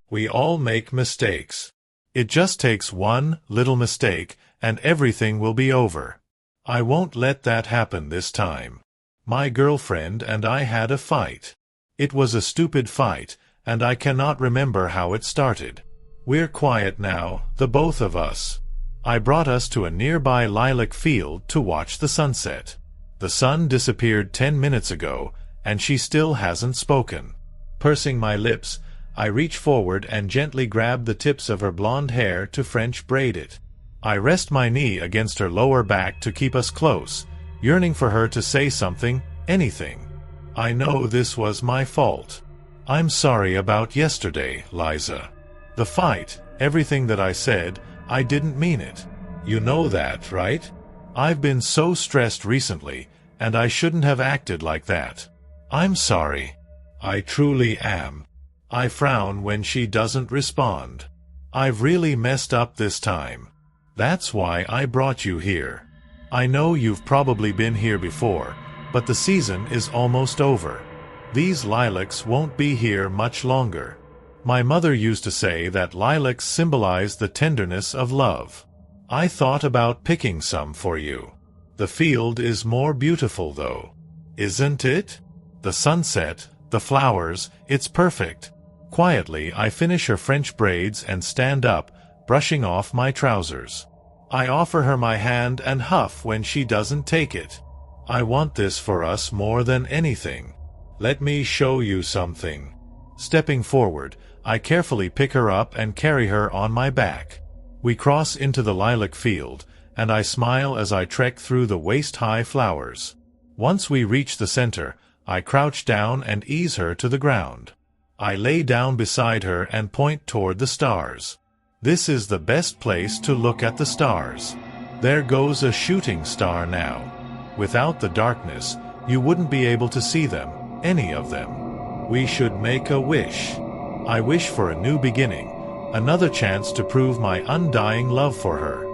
We all make mistakes. It just takes one little mistake, and everything will be over. I won't let that happen this time. My girlfriend and I had a fight. It was a stupid fight, and I cannot remember how it started. We're quiet now, the both of us. I brought us to a nearby lilac field to watch the sunset. The sun disappeared 10 minutes ago, and she still hasn't spoken. Pursing my lips, I reach forward and gently grab the tips of her blonde hair to French braid it. I rest my knee against her lower back to keep us close, yearning for her to say something, anything. I know this was my fault. I'm sorry about yesterday, Liza. The fight, everything that I said, I didn't mean it. You know that, right? I've been so stressed recently, and I shouldn't have acted like that. I'm sorry. I truly am. I frown when she doesn't respond. I've really messed up this time. That's why I brought you here. I know you've probably been here before, but the season is almost over. These lilacs won't be here much longer. My mother used to say that lilacs symbolize the tenderness of love. I thought about picking some for you. The field is more beautiful though. Isn't it? The sunset, the flowers, it's perfect. Quietly, I finish her French braids and stand up, brushing off my trousers. I offer her my hand and huff when she doesn't take it. I want this for us more than anything. Let me show you something. Stepping forward, I carefully pick her up and carry her on my back. We cross into the lilac field, and I smile as I trek through the waist-high flowers. Once we reach the center, I crouch down and ease her to the ground. I lay down beside her and point toward the stars. This is the best place to look at the stars. There goes a shooting star now. Without the darkness, you wouldn't be able to see them, any of them. We should make a wish. I wish for a new beginning, another chance to prove my undying love for her.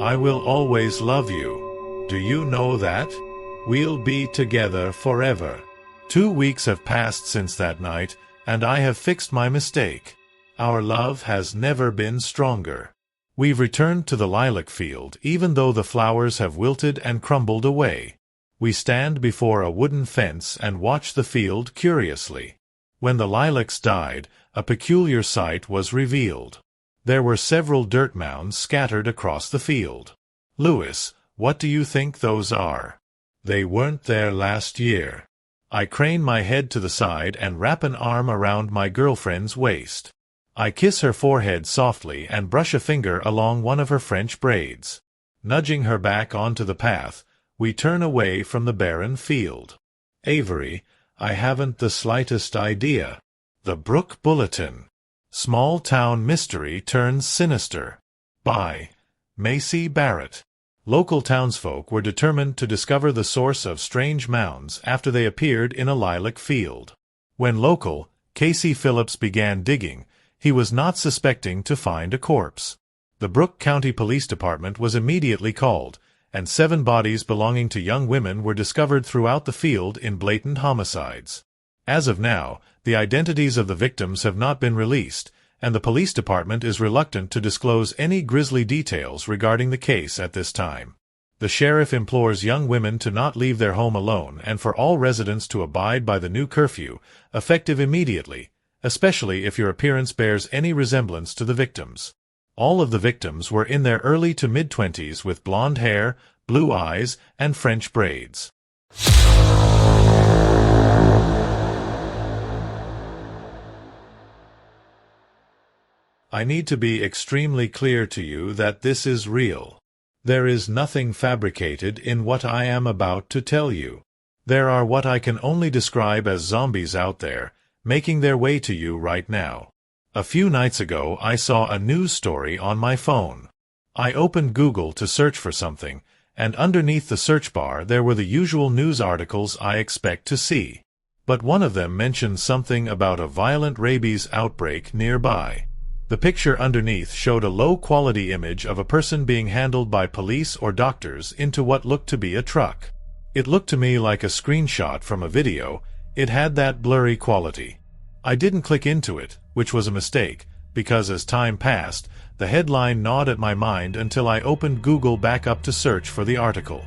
I will always love you. Do you know that? We'll be together forever. 2 weeks have passed since that night, and I have fixed my mistake. Our love has never been stronger. We've returned to the lilac field, even though the flowers have wilted and crumbled away. We stand before a wooden fence and watch the field curiously. When the lilacs died, a peculiar sight was revealed. There were several dirt mounds scattered across the field. Louis, what do you think those are? They weren't there last year. I crane my head to the side and wrap an arm around my girlfriend's waist. I kiss her forehead softly and brush a finger along one of her French braids. Nudging her back onto the path, we turn away from the barren field. Avery, I haven't the slightest idea. The Brook Bulletin. Small Town Mystery Turns Sinister. By Macy Barrett. Local townsfolk were determined to discover the source of strange mounds after they appeared in a lilac field. When local, Casey Phillips began digging, he was not suspecting to find a corpse. The Brooke County Police Department was immediately called, and 7 bodies belonging to young women were discovered throughout the field in blatant homicides. As of now, the identities of the victims have not been released, and the police department is reluctant to disclose any grisly details regarding the case at this time. The sheriff implores young women to not leave their home alone and for all residents to abide by the new curfew, effective immediately, especially if your appearance bears any resemblance to the victims. All of the victims were in their early to mid-20s with blonde hair, blue eyes, and French braids. I need to be extremely clear to you that this is real. There is nothing fabricated in what I am about to tell you. There are what I can only describe as zombies out there, making their way to you right now. A few nights ago I saw a news story on my phone. I opened Google to search for something, and underneath the search bar there were the usual news articles I expect to see. But one of them mentioned something about a violent rabies outbreak nearby. The picture underneath showed a low-quality image of a person being handled by police or doctors into what looked to be a truck. It looked to me like a screenshot from a video. It had that blurry quality. I didn't click into it, which was a mistake, because as time passed, the headline gnawed at my mind until I opened Google back up to search for the article.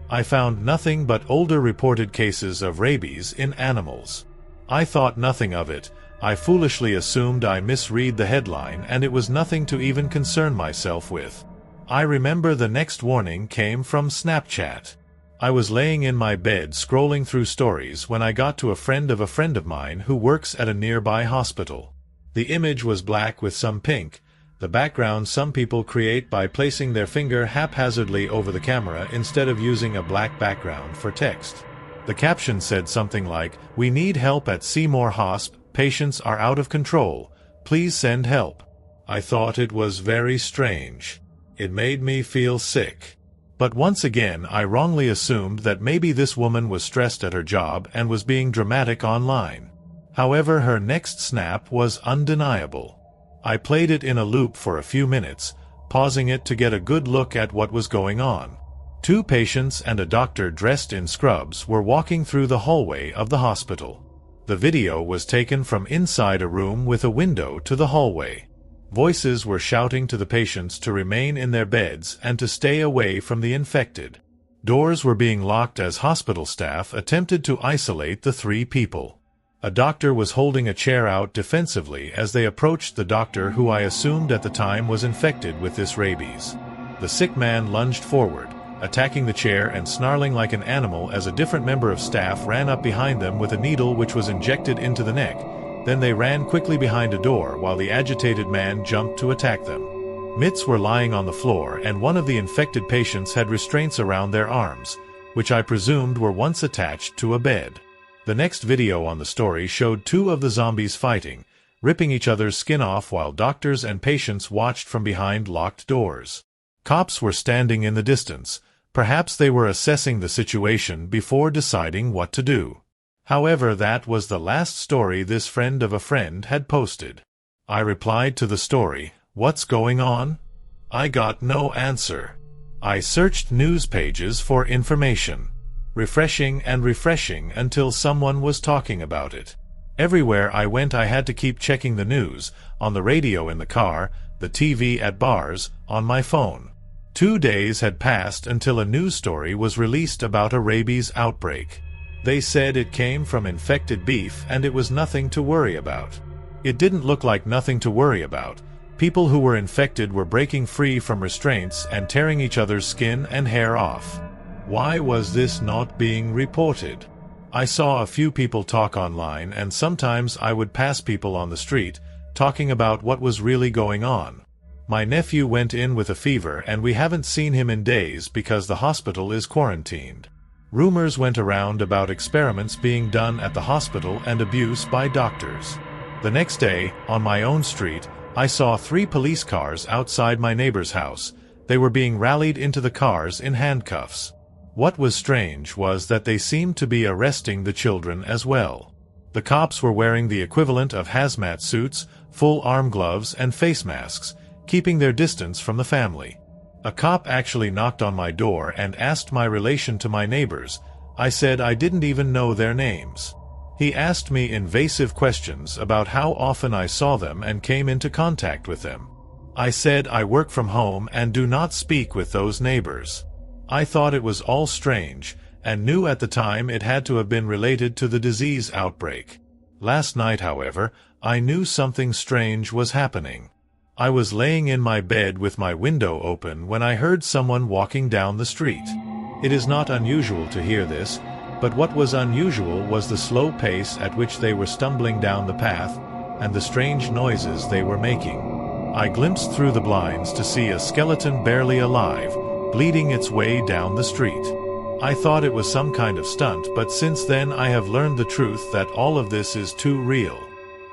I found nothing but older reported cases of rabies in animals. I thought nothing of it. I foolishly assumed I misread the headline and it was nothing to even concern myself with. I remember the next warning came from Snapchat. I was laying in my bed scrolling through stories when I got to a friend of mine who works at a nearby hospital. The image was black with some pink, the background some people create by placing their finger haphazardly over the camera instead of using a black background for text. The caption said something like, "We need help at Seymour Hosp, patients are out of control, please send help." I thought it was very strange. It made me feel sick. But once again I wrongly assumed that maybe this woman was stressed at her job and was being dramatic online. However, her next snap was undeniable. I played it in a loop for a few minutes, pausing it to get a good look at what was going on. Two patients and a doctor dressed in scrubs were walking through the hallway of the hospital. The video was taken from inside a room with a window to the hallway. Voices were shouting to the patients to remain in their beds and to stay away from the infected. Doors were being locked as hospital staff attempted to isolate the three people. A doctor was holding a chair out defensively as they approached the doctor who I assumed at the time was infected with this rabies. The sick man lunged forward, attacking the chair and snarling like an animal as a different member of staff ran up behind them with a needle which was injected into the neck. Then they ran quickly behind a door while the agitated man jumped to attack them. Mitts were lying on the floor and one of the infected patients had restraints around their arms, which I presumed were once attached to a bed. The next video on the story showed two of the zombies fighting, ripping each other's skin off while doctors and patients watched from behind locked doors. Cops were standing in the distance. Perhaps they were assessing the situation before deciding what to do. However, that was the last story this friend of a friend had posted. I replied to the story, "What's going on?" I got no answer. I searched news pages for information, refreshing and refreshing until someone was talking about it. Everywhere I went I had to keep checking the news, on the radio in the car, the TV at bars, on my phone. 2 days had passed until a news story was released about a rabies outbreak. They said it came from infected beef and it was nothing to worry about. It didn't look like nothing to worry about. People who were infected were breaking free from restraints and tearing each other's skin and hair off. Why was this not being reported? I saw a few people talk online and sometimes I would pass people on the street, talking about what was really going on. My nephew went in with a fever and we haven't seen him in days because the hospital is quarantined. Rumors went around about experiments being done at the hospital and abuse by doctors. The next day, on my own street, I saw 3 police cars outside my neighbor's house. They were being rallied into the cars in handcuffs. What was strange was that they seemed to be arresting the children as well. The cops were wearing the equivalent of hazmat suits, full arm gloves and face masks, keeping their distance from the family. A cop actually knocked on my door and asked my relation to my neighbors. I said I didn't even know their names. He asked me invasive questions about how often I saw them and came into contact with them. I said I work from home and do not speak with those neighbors. I thought it was all strange, and knew at the time it had to have been related to the disease outbreak. Last night, however, I knew something strange was happening. I was laying in my bed with my window open when I heard someone walking down the street. It is not unusual to hear this, but what was unusual was the slow pace at which they were stumbling down the path, and the strange noises they were making. I glimpsed through the blinds to see a skeleton barely alive, bleeding its way down the street. I thought it was some kind of stunt, but since then I have learned the truth that all of this is too real.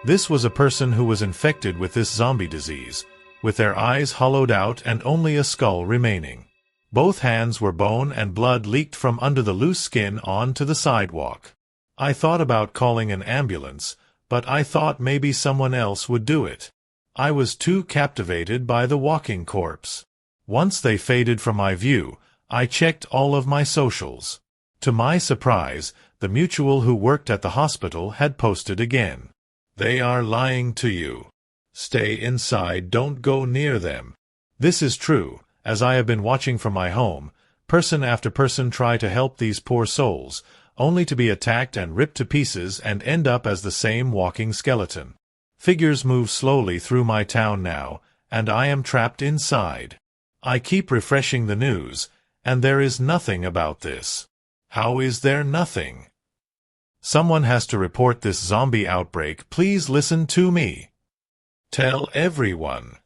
This was a person who was infected with this zombie disease, with their eyes hollowed out and only a skull remaining. Both hands were bone and blood leaked from under the loose skin onto the sidewalk. I thought about calling an ambulance, but I thought maybe someone else would do it. I was too captivated by the walking corpse. Once they faded from my view, I checked all of my socials. To my surprise, the mutual who worked at the hospital had posted again. "They are lying to you. Stay inside, don't go near them. This is true, as I have been watching from my home, person after person try to help these poor souls, only to be attacked and ripped to pieces and end up as the same walking skeleton. Figures move slowly through my town now, and I am trapped inside. I keep refreshing the news, and there is nothing about this. How is there nothing? Someone has to report this zombie outbreak. Please listen to me. Tell everyone.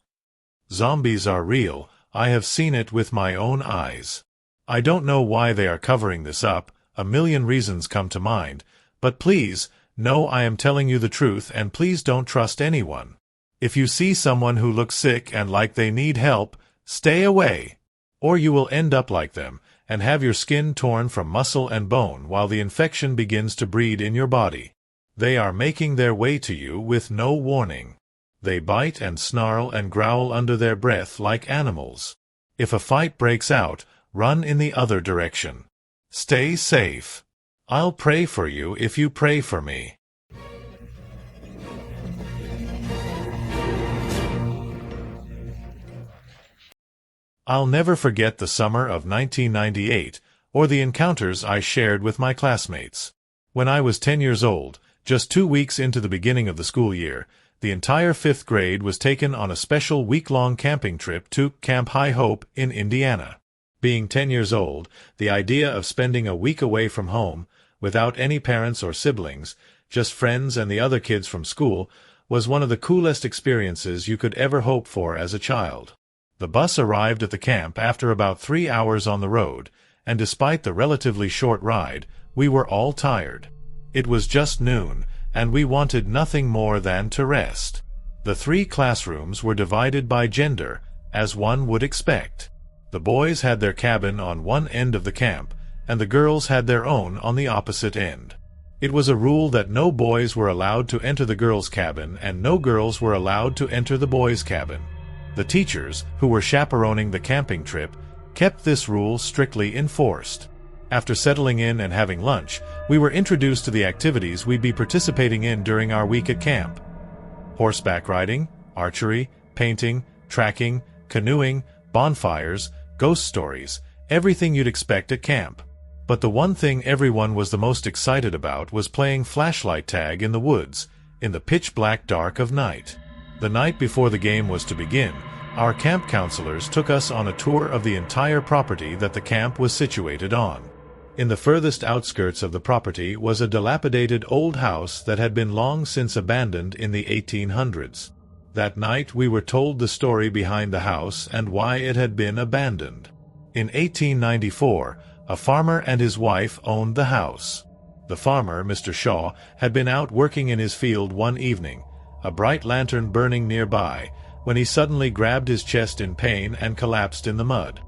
Zombies are real. I have seen it with my own eyes. I don't know why they are covering this up. A million reasons come to mind. But please, know I am telling you the truth, and please don't trust anyone. If you see someone who looks sick and like they need help, stay away. Or you will end up like them, and have your skin torn from muscle and bone while the infection begins to breed in your body. They are making their way to you with no warning. They bite and snarl and growl under their breath like animals. If a fight breaks out, run in the other direction. Stay safe. I'll pray for you if you pray for me. I'll never forget the summer of 1998, or the encounters I shared with my classmates. When I was 10 years old, just 2 weeks into the beginning of the school year, the entire 5th grade was taken on a special week-long camping trip to Camp High Hope in Indiana. Being 10 years old, the idea of spending a week away from home, without any parents or siblings, just friends and the other kids from school, was one of the coolest experiences you could ever hope for as a child. The bus arrived at the camp after about 3 hours on the road, and despite the relatively short ride, we were all tired. It was just noon, and we wanted nothing more than to rest. The 3 classrooms were divided by gender, as one would expect. The boys had their cabin on one end of the camp, and the girls had their own on the opposite end. It was a rule that no boys were allowed to enter the girls' cabin and no girls were allowed to enter the boys' cabin. The teachers, who were chaperoning the camping trip, kept this rule strictly enforced. After settling in and having lunch, we were introduced to the activities we'd be participating in during our week at camp. Horseback riding, archery, painting, tracking, canoeing, bonfires, ghost stories, everything you'd expect at camp. But the one thing everyone was the most excited about was playing flashlight tag in the woods, in the pitch-black dark of night. The night before the game was to begin, our camp counselors took us on a tour of the entire property that the camp was situated on. In the furthest outskirts of the property was a dilapidated old house that had been long since abandoned in the 1800s. That night we were told the story behind the house and why it had been abandoned. In 1894, a farmer and his wife owned the house. The farmer, Mr. Shaw, had been out working in his field one evening, a bright lantern burning nearby, when he suddenly grabbed his chest in pain and collapsed in the mud.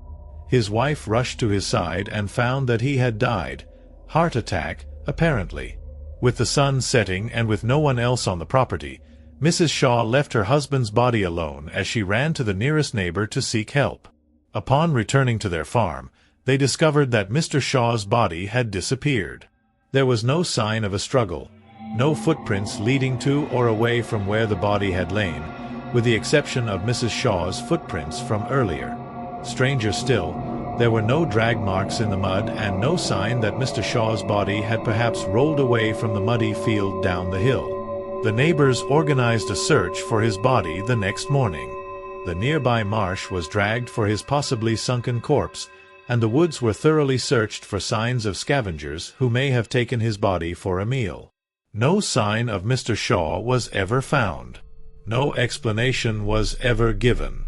His wife rushed to his side and found that he had died. Heart attack, apparently. With the sun setting and with no one else on the property, Mrs. Shaw left her husband's body alone as she ran to the nearest neighbor to seek help. Upon returning to their farm, they discovered that Mr. Shaw's body had disappeared. There was no sign of a struggle, no footprints leading to or away from where the body had lain, with the exception of Mrs. Shaw's footprints from earlier. Stranger still, there were no drag marks in the mud and no sign that Mr. Shaw's body had perhaps rolled away from the muddy field down the hill. The neighbors organized a search for his body the next morning. The nearby marsh was dragged for his possibly sunken corpse, and the woods were thoroughly searched for signs of scavengers who may have taken his body for a meal. No sign of Mr. Shaw was ever found. No explanation was ever given.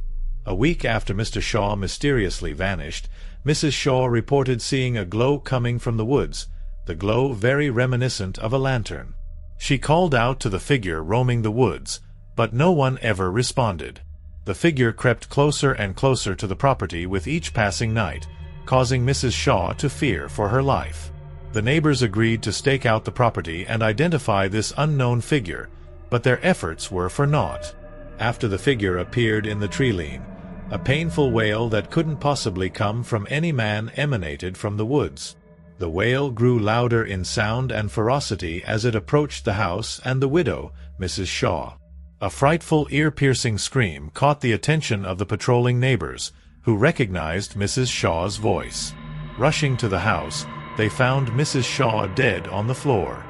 A week after Mr. Shaw mysteriously vanished, Mrs. Shaw reported seeing a glow coming from the woods, the glow very reminiscent of a lantern. She called out to the figure roaming the woods, but no one ever responded. The figure crept closer and closer to the property with each passing night, causing Mrs. Shaw to fear for her life. The neighbors agreed to stake out the property and identify this unknown figure, but their efforts were for naught. After the figure appeared in the tree-line, a painful wail that couldn't possibly come from any man emanated from the woods. The wail grew louder in sound and ferocity as it approached the house and the widow, Mrs. Shaw. A frightful, ear-piercing scream caught the attention of the patrolling neighbors, who recognized Mrs. Shaw's voice. Rushing to the house, they found Mrs. Shaw dead on the floor.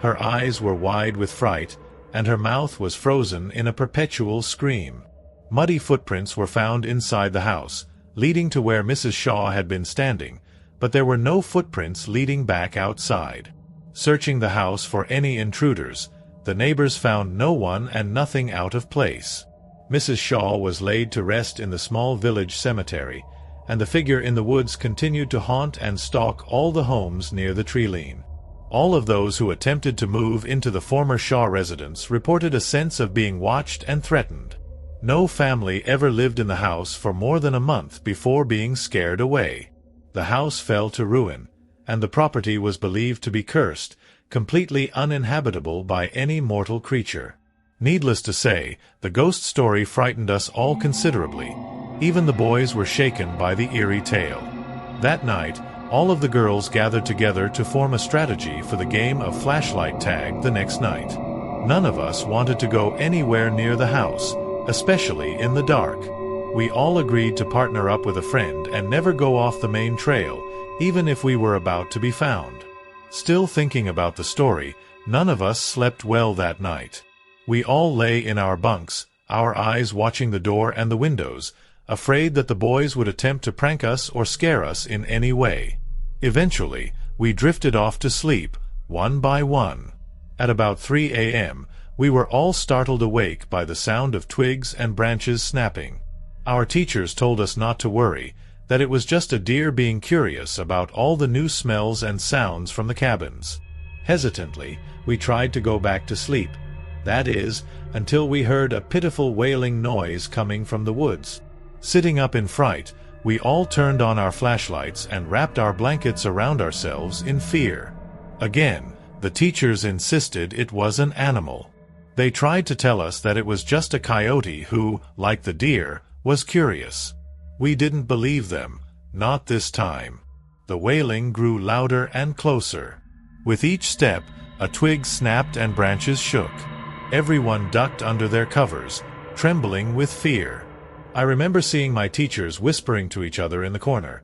Her eyes were wide with fright, and her mouth was frozen in a perpetual scream. Muddy footprints were found inside the house, leading to where Mrs. Shaw had been standing, but there were no footprints leading back outside. Searching the house for any intruders, the neighbors found no one and nothing out of place. Mrs. Shaw was laid to rest in the small village cemetery, and the figure in the woods continued to haunt and stalk all the homes near the tree lane. All of those who attempted to move into the former Shaw residence reported a sense of being watched and threatened. No family ever lived in the house for more than a month before being scared away. The house fell to ruin, and the property was believed to be cursed, completely uninhabitable by any mortal creature. Needless to say, the ghost story frightened us all considerably. Even the boys were shaken by the eerie tale. That night, all of the girls gathered together to form a strategy for the game of flashlight tag the next night. None of us wanted to go anywhere near the house, especially in the dark. We all agreed to partner up with a friend and never go off the main trail, even if we were about to be found. Still thinking about the story, none of us slept well that night. We all lay in our bunks, our eyes watching the door and the windows, afraid that the boys would attempt to prank us or scare us in any way. Eventually, we drifted off to sleep, one by one. At about 3 a.m., we were all startled awake by the sound of twigs and branches snapping. Our teachers told us not to worry, that it was just a deer being curious about all the new smells and sounds from the cabins. Hesitantly, we tried to go back to sleep. That is, until we heard a pitiful wailing noise coming from the woods. Sitting up in fright, we all turned on our flashlights and wrapped our blankets around ourselves in fear. Again, the teachers insisted it was an animal. They tried to tell us that it was just a coyote who, like the deer, was curious. We didn't believe them, not this time. The wailing grew louder and closer. With each step, a twig snapped and branches shook. Everyone ducked under their covers, trembling with fear. I remember seeing my teachers whispering to each other in the corner.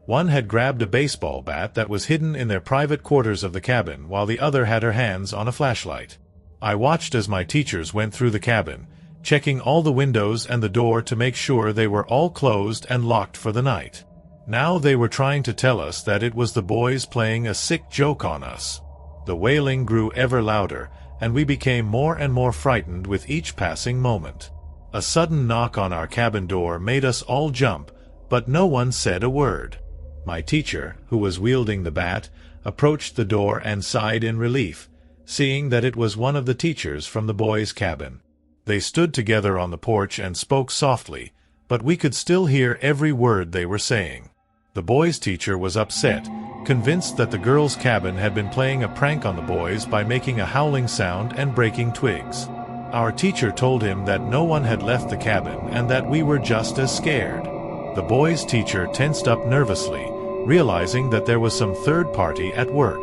One had grabbed a baseball bat that was hidden in their private quarters of the cabin, while the other had her hands on a flashlight. I watched as my teachers went through the cabin, checking all the windows and the door to make sure they were all closed and locked for the night. Now they were trying to tell us that it was the boys playing a sick joke on us. The wailing grew ever louder, and we became more and more frightened with each passing moment. A sudden knock on our cabin door made us all jump, but no one said a word. My teacher, who was wielding the bat, approached the door and sighed in relief, seeing that it was one of the teachers from the boys' cabin. They stood together on the porch and spoke softly, but we could still hear every word they were saying. The boys' teacher was upset, convinced that the girls' cabin had been playing a prank on the boys by making a howling sound and breaking twigs. Our teacher told him that no one had left the cabin and that we were just as scared. The boys' teacher tensed up nervously, realizing that there was some third party at work.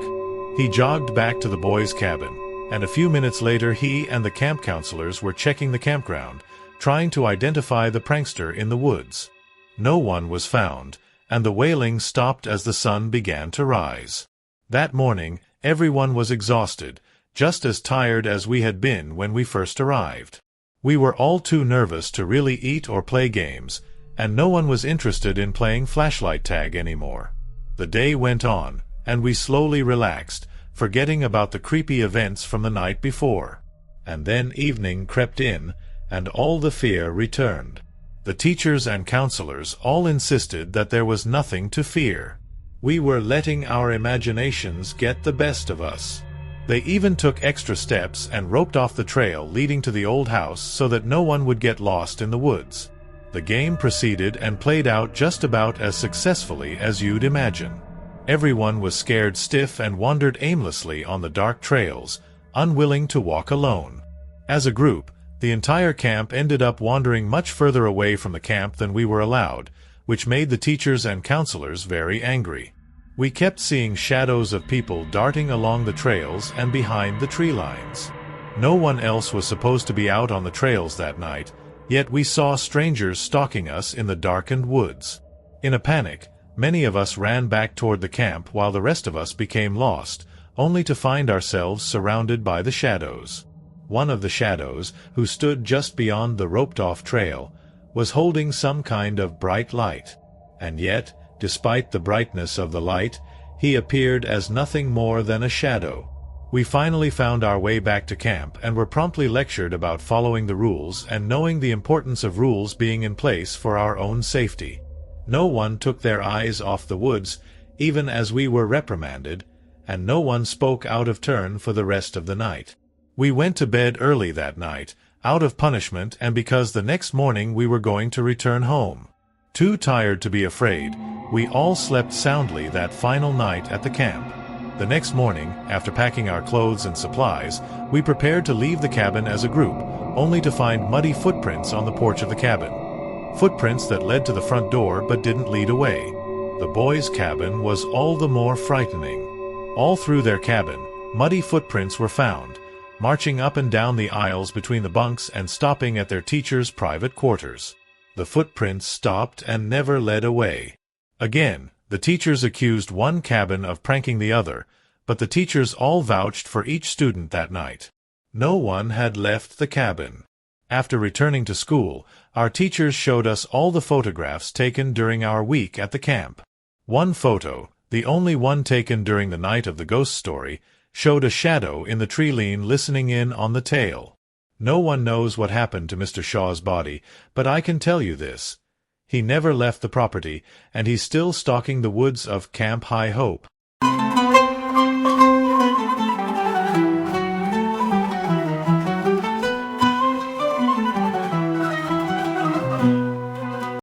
He jogged back to the boys' cabin, and a few minutes later he and the camp counselors were checking the campground, trying to identify the prankster in the woods. No one was found, and the wailing stopped as the sun began to rise. That morning, everyone was exhausted, just as tired as we had been when we first arrived. We were all too nervous to really eat or play games, and no one was interested in playing flashlight tag anymore. The day went on, and we slowly relaxed, forgetting about the creepy events from the night before. And then evening crept in, and all the fear returned. The teachers and counselors all insisted that there was nothing to fear. We were letting our imaginations get the best of us. They even took extra steps and roped off the trail leading to the old house so that no one would get lost in the woods. The game proceeded and played out just about as successfully as you'd imagine. Everyone was scared stiff and wandered aimlessly on the dark trails, unwilling to walk alone. As a group, the entire camp ended up wandering much further away from the camp than we were allowed, which made the teachers and counselors very angry. We kept seeing shadows of people darting along the trails and behind the tree lines. No one else was supposed to be out on the trails that night, yet we saw strangers stalking us in the darkened woods. In a panic, many of us ran back toward the camp while the rest of us became lost, only to find ourselves surrounded by the shadows. One of the shadows, who stood just beyond the roped-off trail, was holding some kind of bright light. And yet, despite the brightness of the light, he appeared as nothing more than a shadow. We finally found our way back to camp and were promptly lectured about following the rules and knowing the importance of rules being in place for our own safety. No one took their eyes off the woods, even as we were reprimanded, and no one spoke out of turn for the rest of the night. We went to bed early that night, out of punishment and because the next morning we were going to return home. Too tired to be afraid, we all slept soundly that final night at the camp. The next morning, after packing our clothes and supplies, we prepared to leave the cabin as a group, only to find muddy footprints on the porch of the cabin. Footprints that led to the front door but didn't lead away. The boys' cabin was all the more frightening. All through their cabin, muddy footprints were found, marching up and down the aisles between the bunks and stopping at their teachers' private quarters. The footprints stopped and never led away. Again, the teachers accused one cabin of pranking the other, but the teachers all vouched for each student that night. No one had left the cabin. After returning to school, our teachers showed us all the photographs taken during our week at the camp. One photo, the only one taken during the night of the ghost story, showed a shadow in the tree line listening in on the tale. No one knows what happened to Mr. Shaw's body, but I can tell you this. He never left the property, and he's still stalking the woods of Camp High Hope.